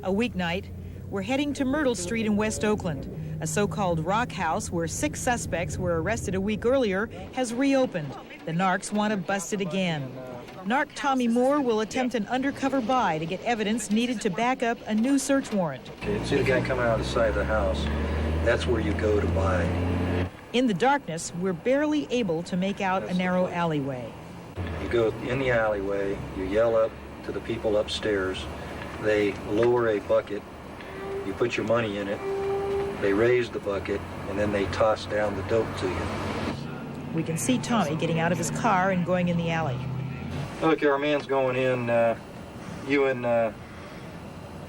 A weeknight, we're heading to Myrtle Street in West Oakland. A so-called rock house where 6 suspects were arrested a week earlier has reopened. The narcs want to bust it again. Narc Tommy Moore will attempt an undercover buy to get evidence needed to back up a new search warrant. Okay, see the guy coming out of the side of the house. That's where you go to buy. In the darkness, we're barely able to make out a narrow alleyway. You go in the alleyway, you yell up to the people upstairs. They lower a bucket. You put your money in it. They raise the bucket, and then they toss down the dope to you. We can see Tommy getting out of his car and going in the alley. Okay, our man's going in. You and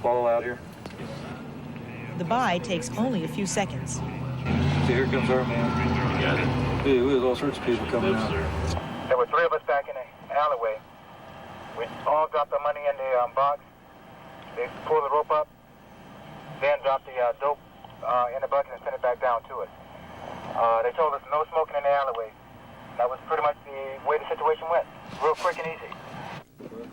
Paul out here. The buy takes only a few seconds. See, here comes our man. Got it. Hey, we have all sorts of people coming out. There were 3 of us back in the alleyway. We all dropped the money in the box. They pulled the rope up, then dropped the dope in the bucket and sent it back down to us. They told us no smoking in the alleyway. That was pretty much the way the situation went. Real quick and easy.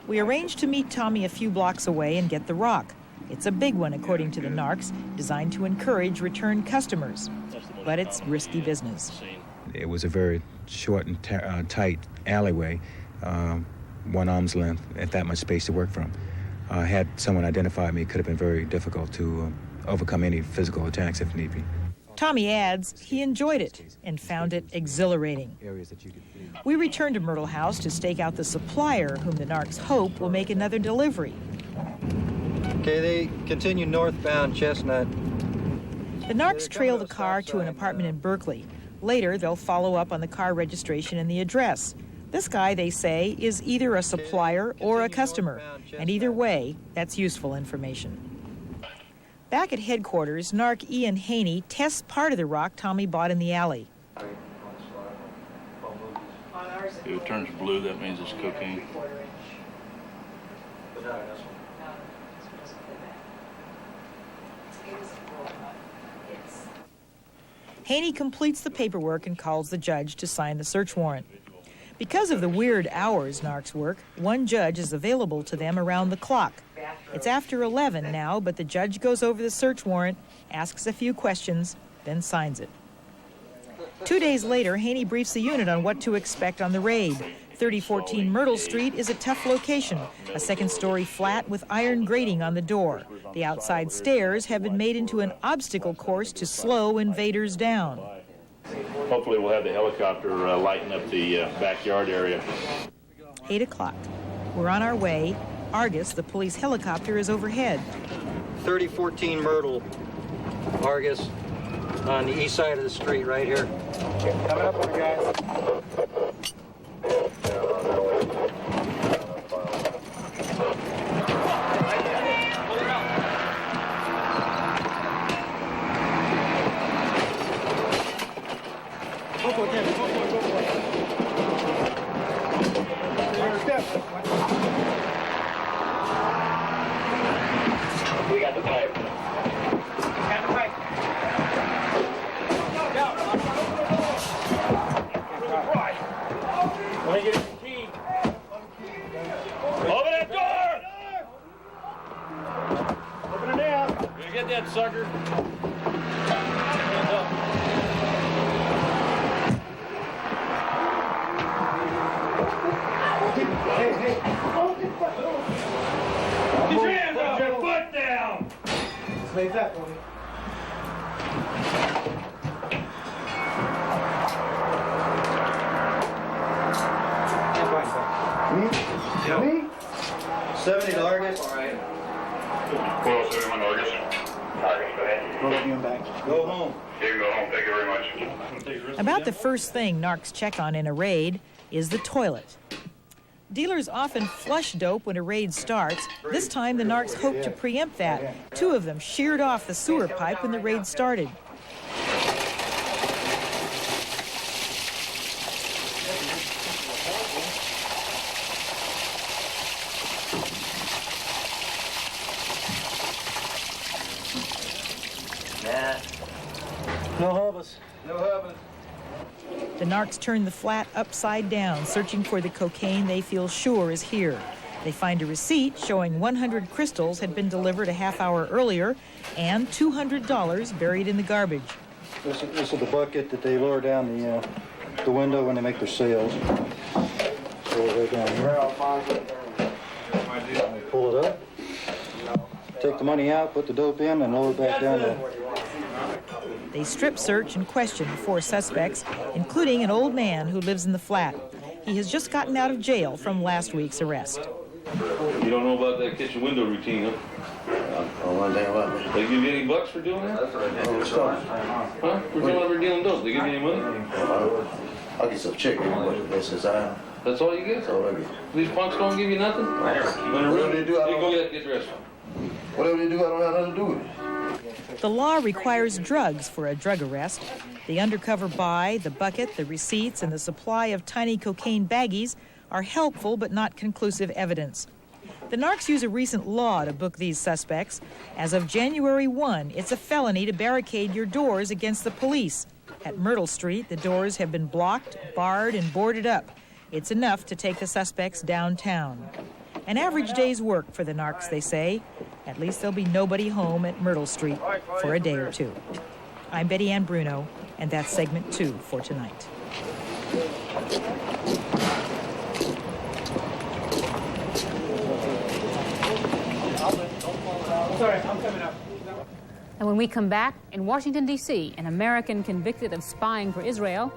We arranged to meet Tommy a few blocks away and get the rock. It's a big one, according to the narcs, designed to encourage return customers. But it's risky business. It was a very short and tight alleyway, 1 arm's length, at that much space to work from. Had someone identified me, it could have been very difficult to overcome any physical attacks if need be. Tommy adds he enjoyed it and found it exhilarating. We return to Myrtle House to stake out the supplier whom the narcs hope will make another delivery. Okay, they continue northbound Chestnut. The narcs trail the car to an apartment in Berkeley. Later, they'll follow up on the car registration and the address. This guy, they say, is either a supplier or a customer, and either way, that's useful information. Back at headquarters, narc Ian Haney tests part of the rock Tommy bought in the alley. If it turns blue, that means it's cocaine. Haney completes the paperwork and calls the judge to sign the search warrant. Because of the weird hours narcs work, one judge is available to them around the clock. It's after 11 now, but the judge goes over the search warrant, asks a few questions, then signs it. 2 days later, Haney briefs the unit on what to expect on the raid. 3014 Myrtle Street is a tough location, a 2nd-story flat with iron grating on the door. The outside stairs have been made into an obstacle course to slow invaders down. Hopefully we'll have the helicopter lighten up the backyard area. 8 o'clock. We're on our way. Argus, the police helicopter, is overhead. 3014 Myrtle, Argus, on the east side of the street right here. Coming up on the guys. We got the pipe. Let me get the key. Open that door! Open it down. You get that sucker? Hands up. Hey. Get your hands off! Put your foot down! Leave that for me. Me? 70 to Argus. All right. Well, 71 Argus. Argus, go ahead. Roll you back. Go home. You can go home. Thank you very much. About the first thing narcs check on in a raid is the toilet. Dealers often flush dope when a raid starts. This time, the narcs hope to preempt that. 2 of them sheared off the sewer pipe when the raid started. No hubbas. No hubbas. The narcs turn the flat upside down, searching for the cocaine they feel sure is here. They find a receipt showing 100 crystals had been delivered a half hour earlier and $200 buried in the garbage. This is the bucket that they lower down the window when they make their sales. So right down here. Pull it up, take the money out, put the dope in, and lower it back down there. They strip search and question the 4 suspects, including an old man who lives in the flat. He has just gotten out of jail from last week's arrest. You don't know about that kitchen window routine, huh? I don't know anything about it. They give you any bucks for doing that? Huh? For coming over dealing dope, they give you any money? I'll get some chicken, but this is That's all you get? That's all I get. These punks don't give you nothing? Whatever they do, I don't... Go get dressed. Whatever they do, I don't have nothing to do with it. The law requires drugs for a drug arrest. The undercover buy, the bucket, the receipts, and the supply of tiny cocaine baggies are helpful but not conclusive evidence. The narcs use a recent law to book these suspects. As of January 1, it's a felony to barricade your doors against the police. At Myrtle Street, the doors have been blocked, barred, and boarded up. It's enough to take the suspects downtown. An average day's work for the narcs, they say. At least there'll be nobody home at Myrtle Street for a day or two. I'm Betty Ann Bruno, and that's segment 2 for tonight. And when we come back, in Washington, D.C., an American convicted of spying for Israel